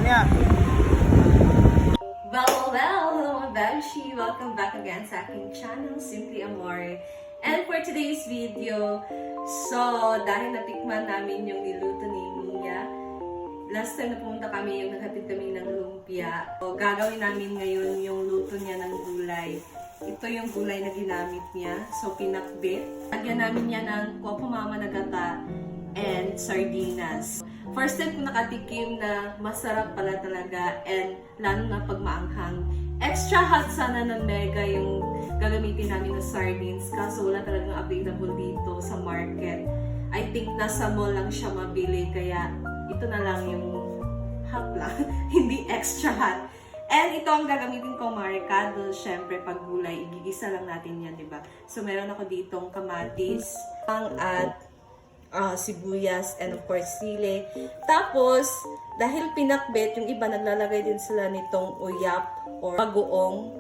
niya. Well, hello mga Beshi! Welcome back again sa aking channel, Simply Amore. And for today's video, dahil natikman namin yung niluto ni Mia, last time na pumunta kami, yung naghatid kami ng lumpia. So, gagawin namin ngayon yung luto niya ng gulay. Ito yung gulay na ginamit niya. So, pinakbit. Lagyan namin niya ng kopumama na gata and sardinas. First time ko nakatikim na masarap pala talaga, and lalo na pag maanghang. Extra hot sana ng mega yung gagamitin namin na sardines, kaso wala talagang available dito sa market. I think nasa mall lang siya mabili, kaya ito na lang yung hot lang, hindi extra hot. And ito ang gagamitin ko, mga ricado. Syempre, pag gulay, igigisa lang natin yan, diba? So, meron ako ditong kamatis, at sibuyas, and of course sili. Tapos, dahil pinakbet, yung iba naglalagay din sila nitong uyap or bagoong.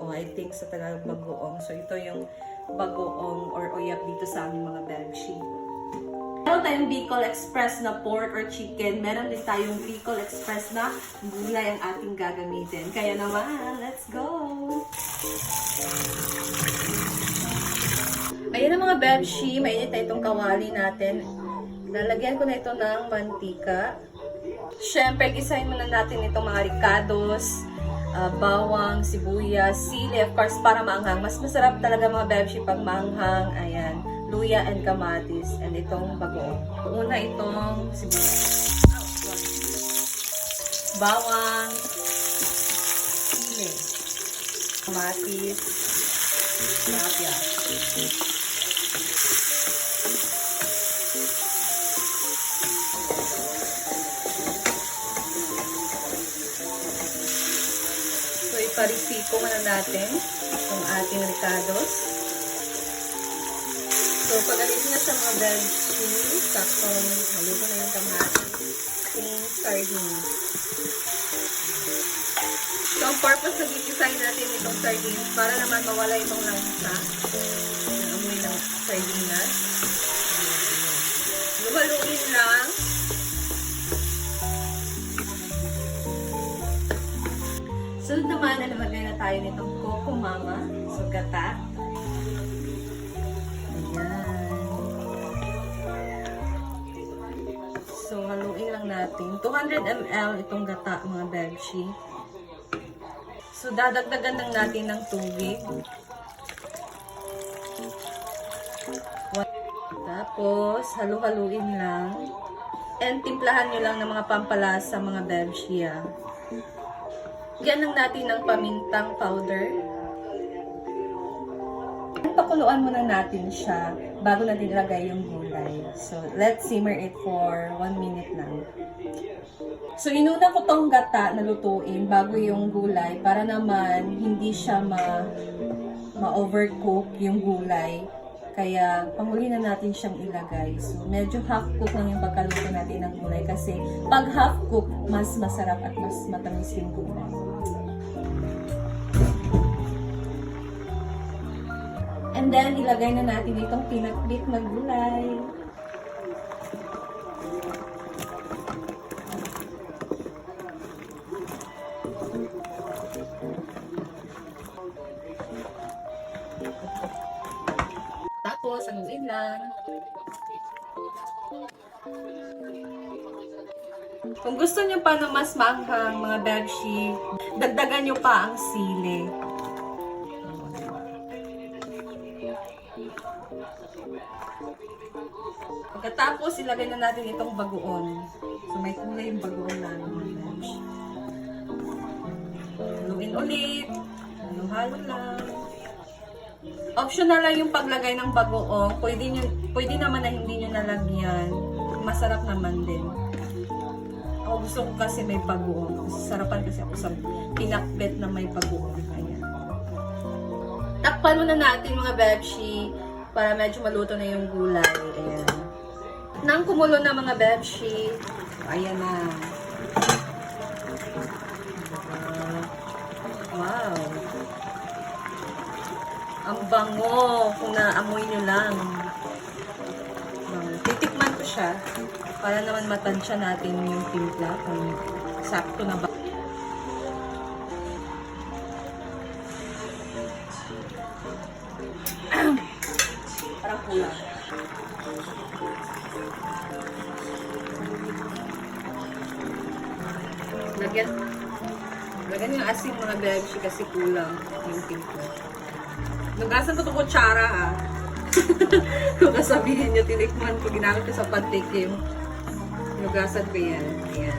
I think sa Tagalog bagoong. So, ito yung bagoong or uyap dito sa aming mga Beshi. Meron tayong Bicol Express na pork or chicken. Meron din tayong Bicol Express na gulay ang ating gagamitin. Kaya naman, let's go! Ayan ang mga Beshi, mainit na itong kawali natin. Lalagyan ko na ito ng mantika. Siyempre, gisahin muna natin itong mga ricados, bawang, sibuyas, sili, of course, para maanghang. Mas masarap talaga mga Beshi pag maanghang. Ayan, luya and kamatis. And itong bagoong. Una itong sibuyas. Bawang, sili, kamatis, tilapia. So, iparisiko muna natin itong ating ricados. So, pag-alis na sa mga Beshi, saktong haluto na yung kamatis, ating sardines. So, ang purpose na gigisahin natin itong sardines para naman mawala itong lansa ng amoy ng sardinas. Lumaluin lang. Sunod naman, nalagay na tayo nitong kopumama. So, gata. Ayan. So, haluin lang natin. 200 ml itong gata, mga Beshi. So, dadagdagan lang natin ng tubig. Tapos, halu-haluin lang. And timplahan nyo lang ng mga pampalasa, mga Beshi. Lagyan lang natin ng pamintang powder. Pakuluan muna natin siya bago natin ilagay yung gulay. So, let's simmer it for 1 minute lang. So, inuna ko tong gata na lutuin bago yung gulay para naman hindi siya ma-overcook yung gulay. Kaya, panghuli na natin siyang ilagay. So, medyo half-cook lang yung pagkaluto natin ng gulay kasi pag half-cook, mas masarap at mas matamis yung gulay. And then, ilagay na natin itong pinakbit na gulay. Tapos, haluin lang. Kung gusto nyo pa na mas maanghang, mga Beshi, dagdagan nyo pa ang sili. Pagkatapos, ilagay na natin itong bagoong. So, may kulay yung bagoong namin, mga Beshi. Haluin ulit. Halo-halo lang. Optional lang yung paglagay ng bagoong. Pwede naman na hindi nyo nalagyan. Masarap naman din. Ako gusto ko kasi may bagoong. Sarapan kasi ako sa pinakbet na may bagoong. Ayan. Takpan muna natin, mga Beshi, para medyo maluto na yung gulay. Ayan. Nang kumulo na, mga Beshi, ayan na. Wow. Ang bango, kung naamoy nyo lang. Titikman ko siya para naman matansya natin yung timpla kung Sakto na ba? Parang kulang. Lagyan yung asin mga bebshi kasi kulang yung timpla. Nagasan ko itong kutsara ha. Kung kasabihin nyo, tinikman ko, ginamit ko sa pantikim. Nugasan ko yan. Ayan.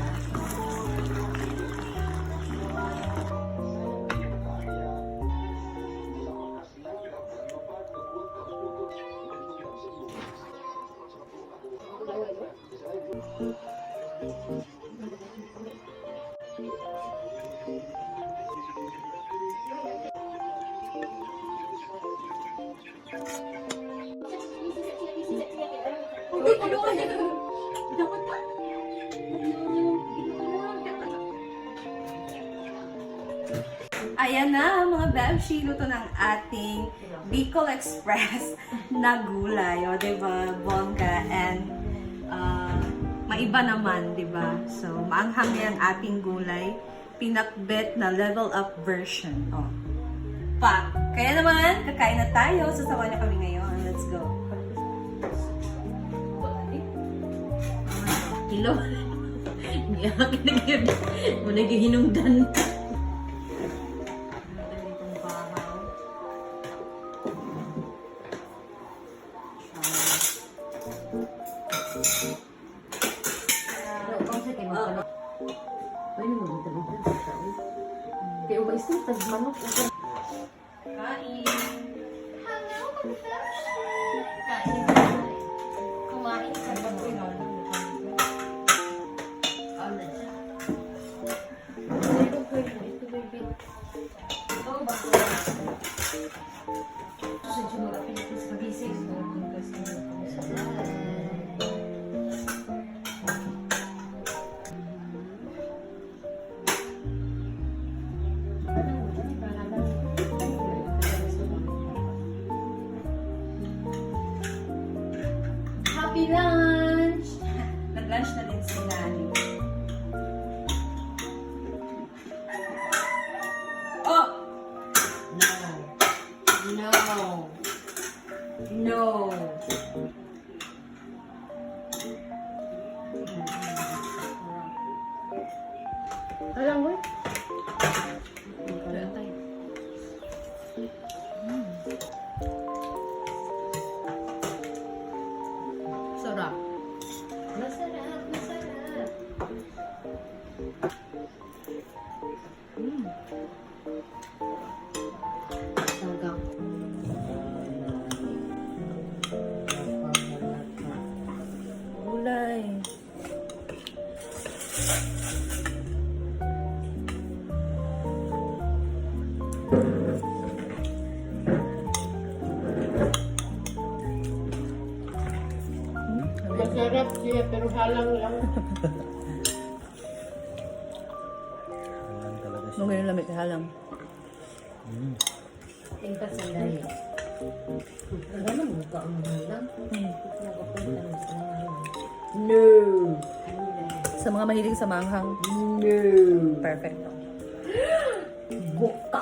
Ayan na mga bebshi, luto ng ating Bicol Express na gulay. O, diba? Bongga and maiba naman, diba? So, maanghang yan ating gulay. Pinakbet na level up version. O. Pa. Kaya naman, kakain na tayo. Sasawa niya kami ngayon. Let's go. Kilo. Hindi ako kinagyan. Muna gihinungdan. Kaya ba isang tagmanok? Kain. Kain. Kumain sa bagoy. Ano siya? Ito baby. Ito bagoy. Sa jumara Pilipinas pagising. Happy lunch! Nag-lunch na din si Nani. Oh! No. No. Alam mo? Sarap. Masarap, masarap. Hanggang. Gulay. Masarap siya pero halang lang. Nung ngayon lamig halang. Tingkat sandali. Ang gano'n mo ka ang halang? Nakapunta mo sa halang. No! Sa mga mahilig sa manghang. No! Perfecto. Buka!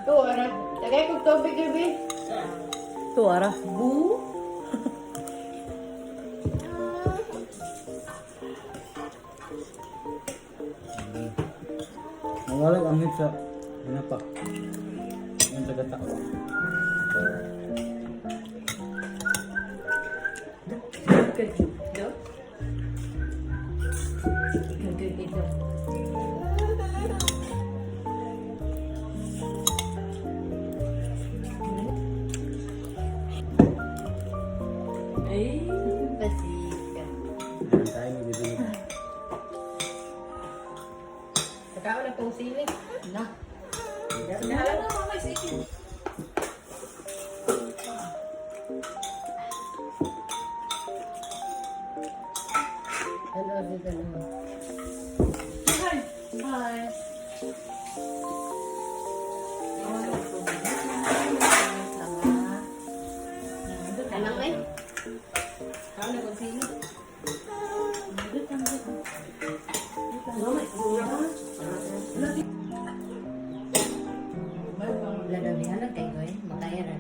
Ito, ara. Tagay kong tubig, Gabi. Tuwara. Bu? Nawalag ang hit sa hinapak. Yung taga-tak. Kajub. Do? Kajub. Ay, pasika. Tayo may bibili. Saka na pong siling. Na. Nahala na ako may sikin. Ano dito naman? Hi. Hi. Anak eh? Saka na pong siling. Wala daw niya lang kayo eh. Makaya na.